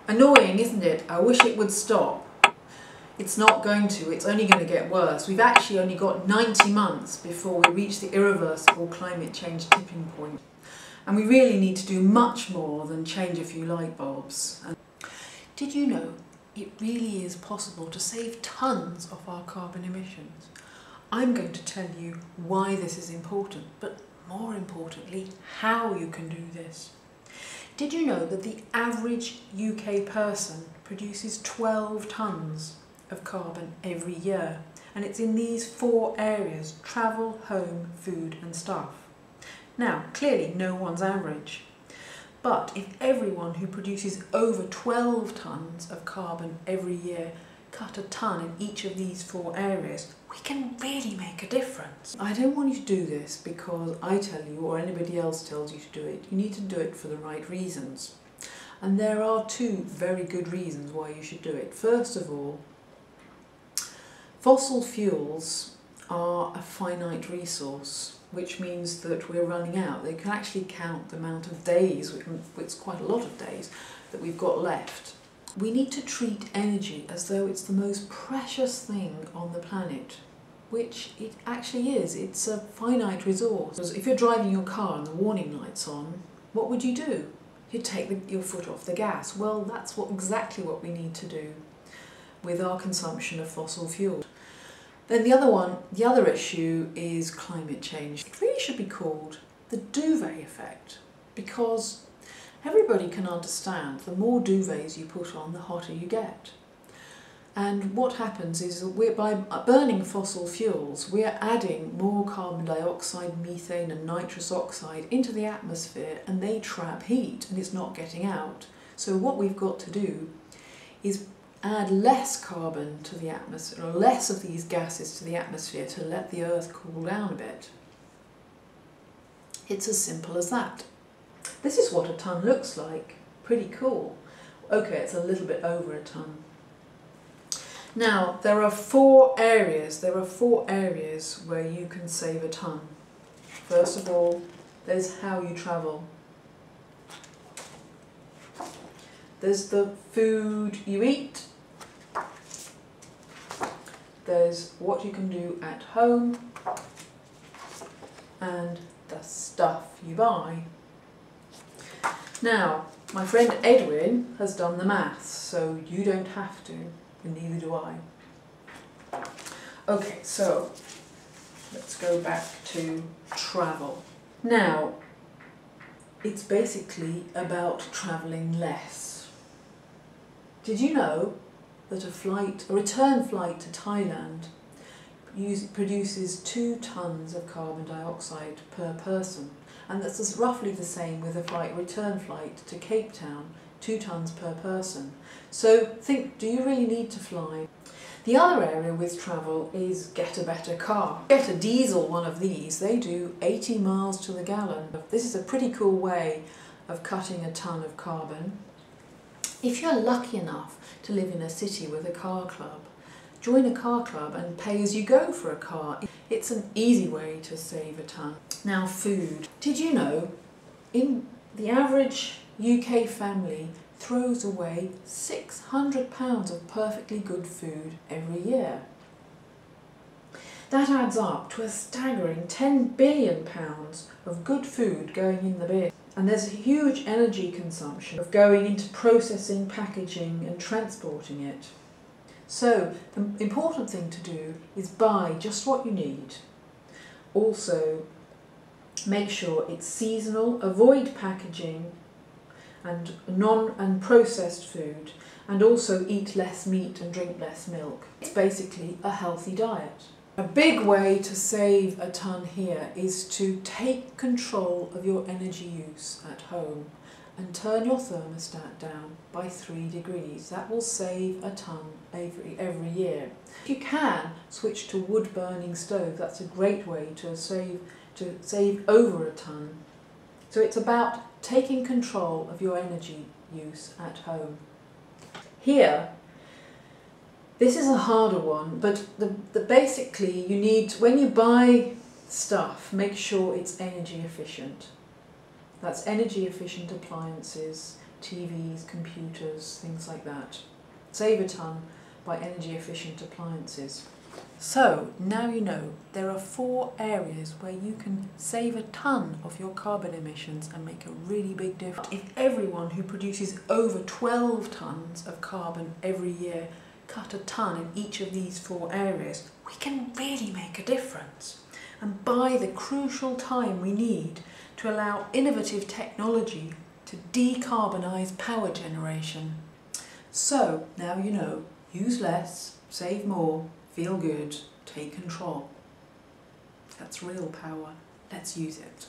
Annoying, isn't it? I wish it would stop. It's not going to, it's only going to get worse. We've actually only got 90 months before we reach the irreversible climate change tipping point. And we really need to do much more than change a few light bulbs. And did you know it really is possible to save tons of our carbon emissions? I'm going to tell you why this is important, but more importantly, how you can do this. Did you know that the average UK person produces 12 tonnes of carbon every year? And it's in these 4 areas: travel, home, food and stuff. Now, clearly no one's average. But if everyone who produces over 12 tonnes of carbon every year cut a tonne in each of these 4 areas, we can really make a difference. I don't want you to do this because I tell you or anybody else tells you to do it. You need to do it for the right reasons. And there are 2 very good reasons why you should do it. First of all, fossil fuels are a finite resource, which means that we're running out. They can actually count the amount of days, it's quite a lot of days, that we've got left. We need to treat energy as though it's the most precious thing on the planet, which it actually is. It's a finite resource. If you're driving your car and the warning light's on, what would you do? You'd take your foot off the gas. Well, that's exactly what we need to do with our consumption of fossil fuels. Then the other issue is climate change. It really should be called the duvet effect, because everybody can understand the more duvets you put on, the hotter you get. And what happens is that by burning fossil fuels, we're adding more carbon dioxide, methane and nitrous oxide into the atmosphere, and they trap heat and it's not getting out. So what we've got to do is add less carbon to the atmosphere, or less of these gases to the atmosphere, to let the Earth cool down a bit. It's as simple as that. This is what a tonne looks like. Pretty cool. Okay, it's a little bit over a tonne. Now, there are 4 areas where you can save a tonne. First of all, there's how you travel. There's the food you eat. There's what you can do at home. And the stuff you buy. Now, my friend Edwin has done the maths, so you don't have to, and neither do I. Okay, so let's go back to travel. Now, it's basically about travelling less. Did you know that a return flight to Thailand produces 2 tonnes of carbon dioxide per person? And that's roughly the same with a return flight to Cape Town, 2 tonnes per person. So think, do you really need to fly? The other area with travel is get a better car. Get a diesel one of these, they do 80 miles to the gallon. This is a pretty cool way of cutting a tonne of carbon. If you're lucky enough to live in a city with a car club, join a car club and pay as you go for a car. It's an easy way to save a tonne. Now, food. Did you know the average UK family throws away £600 of perfectly good food every year? That adds up to a staggering £10 billion of good food going in the bin. And there's a huge energy consumption of going into processing, packaging and transporting it. So the important thing to do is buy just what you need. Also, make sure it's seasonal, avoid packaging and processed food, and also eat less meat and drink less milk. It's basically a healthy diet. A big way to save a tonne here is to take control of your energy use at home and turn your thermostat down by 3 degrees. That will save a tonne every year. If you can, switch to wood burning stove. That's a great way to save over a tonne. So it's about taking control of your energy use at home. Here, this is a harder one, but basically you need, when you buy stuff, make sure it's energy efficient. That's energy efficient appliances. TVs, computers, things like that. Save a tonne by energy efficient appliances. So now you know there are 4 areas where you can save a tonne of your carbon emissions and make a really big difference. If everyone who produces over 12 tonnes of carbon every year cut a tonne in each of these 4 areas, we can really make a difference and buy the crucial time we need to allow innovative technology to decarbonise power generation. So now you know, use less, save more, feel good, take control. That's real power. Let's use it.